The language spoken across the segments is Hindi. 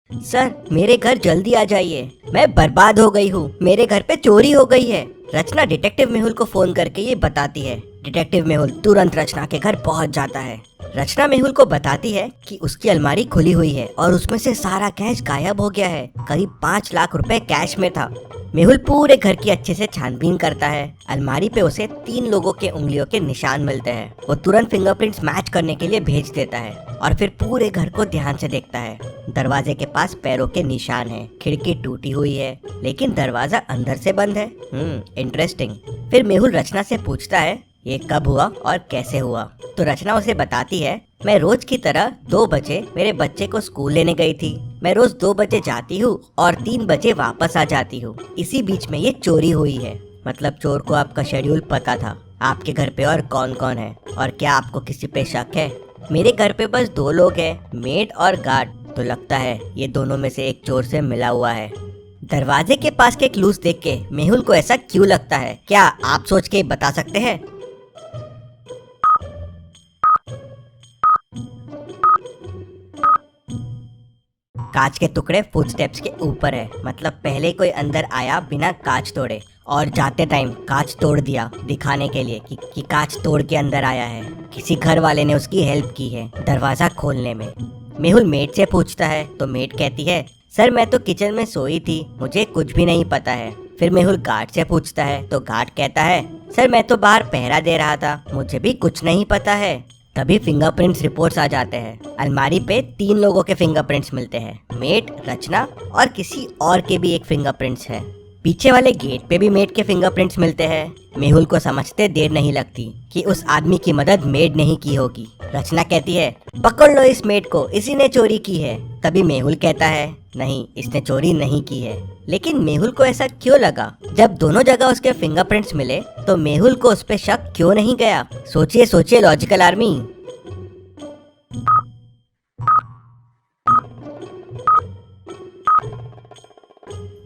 सर मेरे घर जल्दी आ जाइए, मैं बर्बाद हो गई हूँ, मेरे घर पे चोरी हो गई है। रचना डिटेक्टिव मेहुल को फोन करके ये बताती है। डिटेक्टिव मेहुल तुरंत रचना के घर पहुँच जाता है। रचना मेहुल को बताती है कि उसकी अलमारी खुली हुई है और उसमें से सारा कैश गायब हो गया है। करीब 5 लाख रुपए कैश में था। मेहुल पूरे घर की अच्छे से छानबीन करता है। अलमारी पे उसे 3 लोगों के उंगलियों के निशान मिलते हैं। वो तुरंत फिंगरप्रिंट्स मैच करने के लिए भेज देता है और फिर पूरे घर को ध्यान से देखता है। दरवाजे के पास पैरों के निशान हैं, खिड़की टूटी हुई है लेकिन दरवाजा अंदर से बंद है। इंटरेस्टिंग। फिर मेहुल रचना से पूछता है ये कब हुआ और कैसे हुआ। तो रचना उसे बताती है मैं रोज की तरह 2 बजे मेरे बच्चे को स्कूल लेने गई थी। मैं रोज 2 बजे जाती हूँ और 3 बजे वापस आ जाती हूँ। इसी बीच में ये चोरी हुई है। मतलब चोर को आपका शेड्यूल पता था। आपके घर पे और कौन कौन है और क्या आपको किसी पे शक है? मेरे घर पे बस 2 लोग हैं, मेड और गार्ड। तो लगता है ये दोनों में से एक चोर से मिला हुआ है। दरवाजे के पास के क्लूज देख के मेहुल को ऐसा क्यों लगता है, क्या आप सोच के बता सकते हैं? कांच के टुकड़े फुटस्टेप्स के ऊपर है। मतलब पहले कोई अंदर आया बिना कांच तोड़े और जाते टाइम कांच तोड़ दिया दिखाने के लिए कि कांच तोड़ के अंदर आया है। किसी घर वाले ने उसकी हेल्प की है दरवाजा खोलने में। मेहुल मेड से पूछता है तो मेड कहती है सर मैं तो किचन में सोई थी, मुझे कुछ भी नहीं पता है। फिर मेहुल गार्ड से पूछता है तो गार्ड कहता है सर मैं तो बाहर पहरा दे रहा था, मुझे भी कुछ नहीं पता है। तभी फिंगरप्रिंट्स रिपोर्ट्स आ जाते हैं। अलमारी पे 3 लोगों के फिंगरप्रिंट्स मिलते हैं, मेट, रचना और किसी और के भी एक फिंगरप्रिंट्स है। पीछे वाले गेट पे भी मेट के फिंगरप्रिंट्स मिलते हैं। मेहुल को समझते देर नहीं लगती कि उस आदमी की मदद मेड नहीं की होगी। रचना कहती है पकड़ लो इस मेड को, इसी ने चोरी की है। तभी मेहुल कहता है नहीं, इसने चोरी नहीं की है। लेकिन मेहुल को ऐसा क्यों लगा? जब दोनों जगह उसके फिंगरप्रिंट्स मिले तो मेहुल को उस पे शक क्यों नहीं गया? सोचिए सोचिए लॉजिकल आर्मी।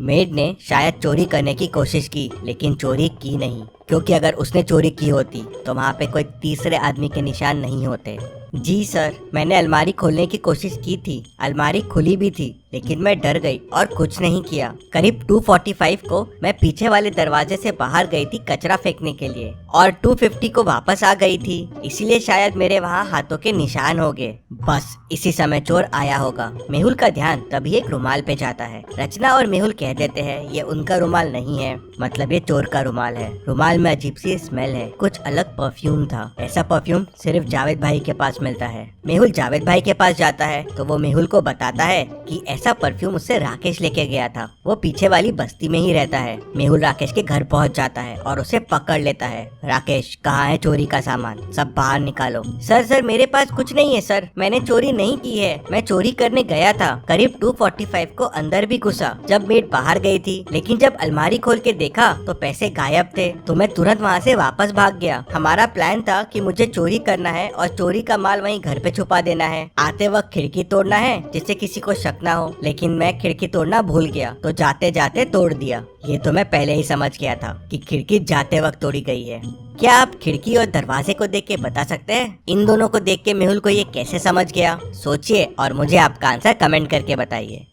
मेड ने शायद चोरी करने की कोशिश की लेकिन चोरी की नहीं, क्योंकि अगर उसने चोरी की होती तो वहाँ पे कोई तीसरे आदमी के निशान नहीं होते। जी सर, मैंने अलमारी खोलने की कोशिश की थी, अलमारी खुली भी थी लेकिन मैं डर गई और कुछ नहीं किया। करीब 2:45 को मैं पीछे वाले दरवाजे से बाहर गई थी कचरा फेंकने के लिए और 2:50 को वापस आ गई थी, इसीलिए शायद मेरे वहाँ हाथों के निशान हो गए। बस इसी समय चोर आया होगा। मेहुल का ध्यान तभी एक रुमाल पे जाता है। रचना और मेहुल कह देते हैं ये उनका रुमाल नहीं है, मतलब ये चोर का रुमाल है। रुमाल में अजीब सी स्मेल है, कुछ अलग परफ्यूम था। ऐसा परफ्यूम सिर्फ जावेद भाई के पास मिलता है। मेहुल जावेद भाई के पास जाता है तो वो मेहुल को बताता है कि ऐसा परफ्यूम उससे राकेश लेके गया था, वो पीछे वाली बस्ती में ही रहता है। मेहुल राकेश के घर पहुंच जाता है और उसे पकड़ लेता है। राकेश कहाँ है चोरी का सामान, सब बाहर निकालो। सर मेरे पास कुछ नहीं है सर, मैंने चोरी नहीं की है, मैं चोरी करने गया था। करीब 2:45 को अंदर भी घुसा जब मेड बाहर गई थी, लेकिन जब अलमारी खोल के देखा तो पैसे गायब थे, तो मैं तुरंत वहाँ से वापस भाग गया। हमारा प्लान था कि मुझे चोरी करना है और चोरी का माल वहीं घर पे छुपा देना है, आते वक्त खिड़की तोड़ना है जिससे किसी को शक ना हो, लेकिन मैं खिड़की तोड़ना भूल गया तो जाते जाते तोड़ दिया। ये तो मैं पहले ही समझ गया था कि खिड़की जाते वक्त तोड़ी गई है। क्या आप खिड़की और दरवाजे को देख के बता सकते हैं इन दोनों को देख के मेहुल को ये कैसे समझ गया? सोचिए और मुझे आपका आंसर कमेंट करके बताइए।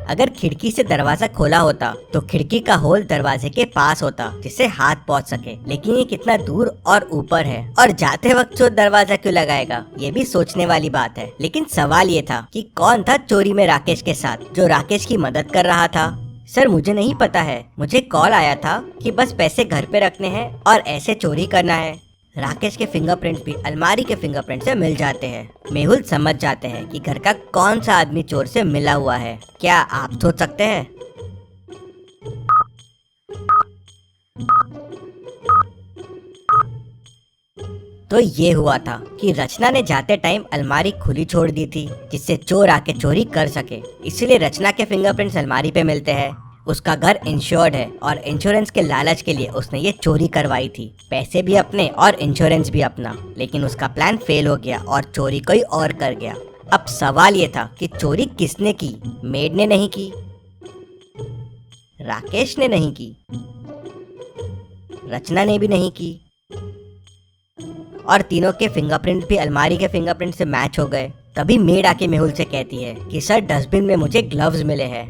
अगर खिड़की से दरवाजा खोला होता तो खिड़की का होल दरवाजे के पास होता जिससे हाथ पहुंच सके, लेकिन ये कितना दूर और ऊपर है और जाते वक्त चोर दरवाजा क्यों लगाएगा? ये भी सोचने वाली बात है। लेकिन सवाल ये था कि कौन था चोरी में राकेश के साथ जो राकेश की मदद कर रहा था? सर मुझे नहीं पता है, मुझे कॉल आया था कि बस पैसे घर पे रखने हैं और ऐसे चोरी करना है। राकेश के फिंगरप्रिंट्स भी अलमारी के फिंगरप्रिंट से मिल जाते हैं। मेहुल समझ जाते हैं कि घर का कौन सा आदमी चोर से मिला हुआ है। क्या आप सोच सकते हैं? तो ये हुआ था कि रचना ने जाते टाइम अलमारी खुली छोड़ दी थी जिससे चोर आके चोरी कर सके, इसीलिए रचना के फिंगरप्रिंट्स अलमारी पे मिलते हैं। उसका घर इंश्योर्ड है और इंश्योरेंस के लालच के लिए उसने ये चोरी करवाई थी, पैसे भी अपने और इंश्योरेंस भी अपना। लेकिन उसका प्लान फेल हो गया और चोरी कोई और कर गया। अब सवाल ये था कि चोरी किसने की? मेड ने नहीं की, राकेश ने नहीं की, रचना ने भी नहीं की, और तीनों के फिंगरप्रिंट भी अलमारी के फिंगरप्रिंट से मैच हो गए। तभी मेड आके मेहुल से कहती है कि सर डस्टबिन में मुझे ग्लव्स मिले हैं।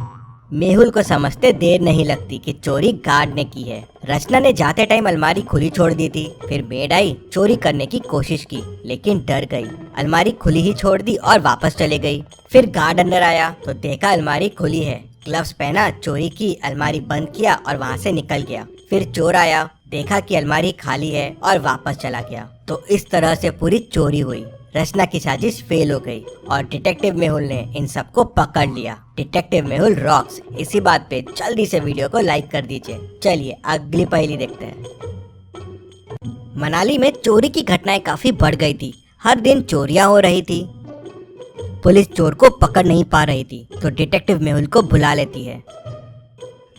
मेहुल को समझते देर नहीं लगती कि चोरी गार्ड ने की है। रचना ने जाते टाइम अलमारी खुली छोड़ दी थी। फिर मेड आई, चोरी करने की कोशिश की लेकिन डर गई, अलमारी खुली ही छोड़ दी और वापस चले गई। फिर गार्ड अंदर आया तो देखा अलमारी खुली है, ग्लव्स पहना, चोरी की, अलमारी बंद किया और वहाँ से निकल गया। फिर चोर आया, देखा कि अलमारी खाली है और वापस चला गया। तो इस तरह से पूरी चोरी हुई। रचना की साजिश फेल हो गई और डिटेक्टिव मेहुल ने इन सबको पकड़ लिया। Detective Mehul rocks. इसी बात पे जल्दी से वीडियो को लाइक कर दीजिए। चलिए अगली पहेली देखते हैं। मनाली में चोरी की घटनाएं काफी बढ़ गई थी। हर दिन चोरियां हो रही थी। पुलिस चोर को पकड़ नहीं पा रही थी तो डिटेक्टिव मेहुल को बुला लेती है।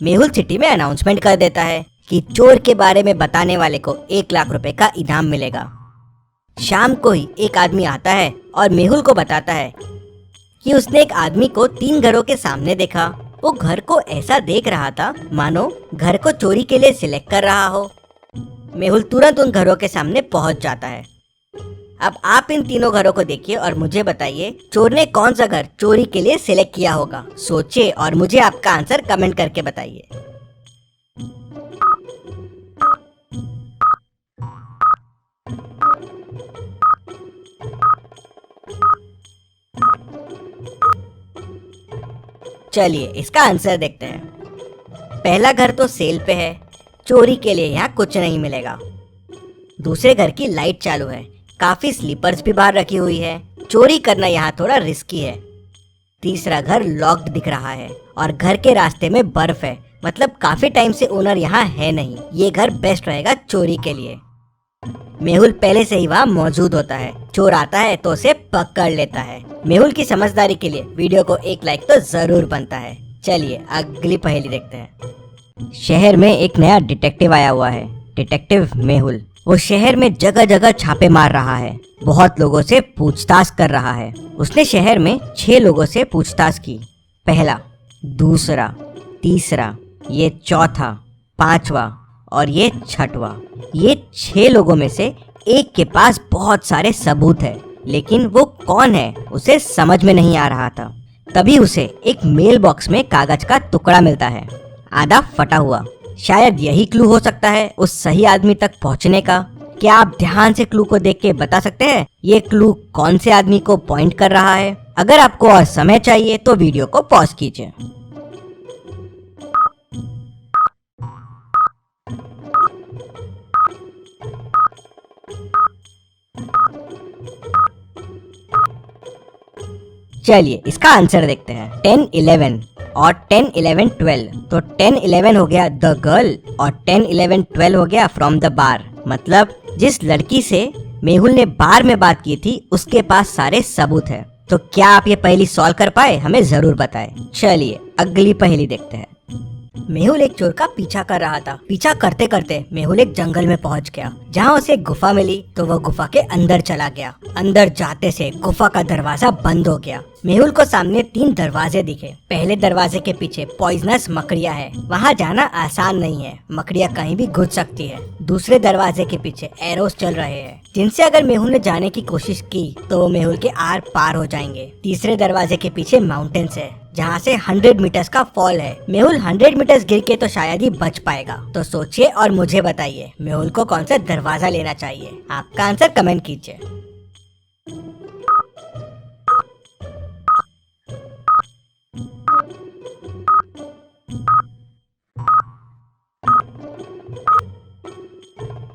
मेहुल सिटी में अनाउंसमेंट कर देता है कि चोर के बारे में बताने वाले को 1 लाख रुपए का इनाम मिलेगा। शाम को ही एक आदमी आता है और मेहुल को बताता है कि उसने एक आदमी को 3 घरों के सामने देखा। वो घर को ऐसा देख रहा था मानो घर को चोरी के लिए सिलेक्ट कर रहा हो। मेहुल तुरंत उन घरों के सामने पहुंच जाता है। अब आप इन तीनों घरों को देखिए और मुझे बताइए चोर ने कौन सा घर चोरी के लिए सिलेक्ट किया होगा। सोचिए और मुझे आपका आंसर कमेंट करके बताइए। चलिए इसका आंसर देखते हैं। पहला घर तो सेल पे है, चोरी के लिए यहाँ कुछ नहीं मिलेगा। दूसरे घर की लाइट चालू है, काफी स्लीपर्स भी बाहर रखी हुई है, चोरी करना यहाँ थोड़ा रिस्की है। तीसरा घर लॉक्ड दिख रहा है और घर के रास्ते में बर्फ है, मतलब काफी टाइम से ओनर यहाँ है नहीं। ये घर बेस्ट रहेगा चोरी के लिए। मेहुल पहले से ही वहाँ मौजूद होता है, चोर आता है तो उसे पकड़ लेता है। मेहुल की समझदारी के लिए वीडियो को 1 लाइक तो जरूर बनता है। चलिए अगली पहेली देखते हैं। शहर में एक नया डिटेक्टिव आया हुआ है, डिटेक्टिव मेहुल। वो शहर में जगह जगह छापे मार रहा है, बहुत लोगों से पूछताछ कर रहा है। उसने शहर में 6 लोगों से पूछताछ की। पहला, दूसरा, तीसरा, ये चौथा, 5वां और ये 6वां। ये 6 लोगों में से एक के पास बहुत सारे सबूत है, लेकिन वो कौन है उसे समझ में नहीं आ रहा था। तभी उसे एक मेल बॉक्स में कागज का टुकड़ा मिलता है, आधा फटा हुआ। शायद यही क्लू हो सकता है उस सही आदमी तक पहुंचने का। क्या आप ध्यान से क्लू को देख के बता सकते हैं ये क्लू कौन से आदमी को पॉइंट कर रहा है? अगर आपको और समय चाहिए तो वीडियो को पॉज कीजिए। चलिए इसका आंसर देखते हैं। 10, 11 और 10, 11, 12। तो 10, 11 हो गया द गर्ल और 10, 11, 12 हो गया फ्रॉम द बार। मतलब जिस लड़की से मेहुल ने बार में बात की थी उसके पास सारे सबूत है। तो क्या आप ये पहेली सॉल्व कर पाए? हमें जरूर बताएं। चलिए अगली पहेली देखते हैं। मेहुल एक चोर का पीछा कर रहा था। पीछा करते करते मेहुल एक जंगल में पहुंच गया, जहां उसे एक गुफा मिली। तो वह गुफा के अंदर चला गया। अंदर जाते से गुफा का दरवाजा बंद हो गया। मेहुल को सामने 3 दरवाजे दिखे। पहले दरवाजे के पीछे पॉइजनस मकड़ियां है, वहां जाना आसान नहीं है, मकड़ियां कहीं भी घुस सकती है। दूसरे दरवाजे के पीछे एरोस चल रहे हैं, जिनसे अगर मेहुल ने जाने की कोशिश की तो मेहुल के आर पार हो जाएंगे। तीसरे दरवाजे के पीछे माउंटेन्स है, जहाँ से 100 मीटर्स का फॉल है। मेहुल 100 मीटर्स गिर के तो शायद ही बच पाएगा। तो सोचिए और मुझे बताइए मेहुल को कौन सा दरवाजा लेना चाहिए। आपका आंसर कमेंट कीजिए।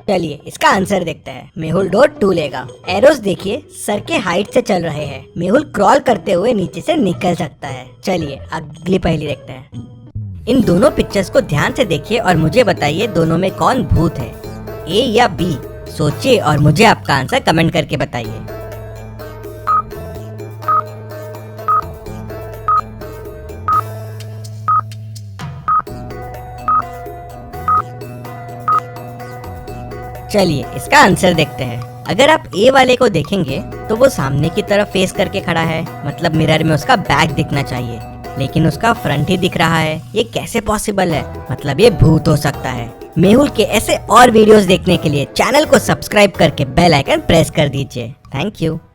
चलिए इसका आंसर देखते हैं। मेहुल डोर 2 लेगा। एरोस देखिए सर के हाइट से चल रहे हैं। मेहुल क्रॉल करते हुए नीचे से निकल सकता है। चलिए अगली पहेली देखते हैं। इन दोनों पिक्चर्स को ध्यान से देखिए और मुझे बताइए दोनों में कौन भूत है, ए या बी। सोचिए और मुझे आपका आंसर कमेंट करके बताइए। चलिए इसका आंसर देखते हैं। अगर आप ए वाले को देखेंगे तो वो सामने की तरफ फेस करके खड़ा है, मतलब मिरर में उसका बैक दिखना चाहिए। लेकिन उसका फ्रंट ही दिख रहा है। ये कैसे पॉसिबल है? मतलब ये भूत हो सकता है। मेहुल के ऐसे और वीडियोस देखने के लिए चैनल को सब्सक्राइब करके बेल आइकन प्रेस कर दीजिए। Thank you.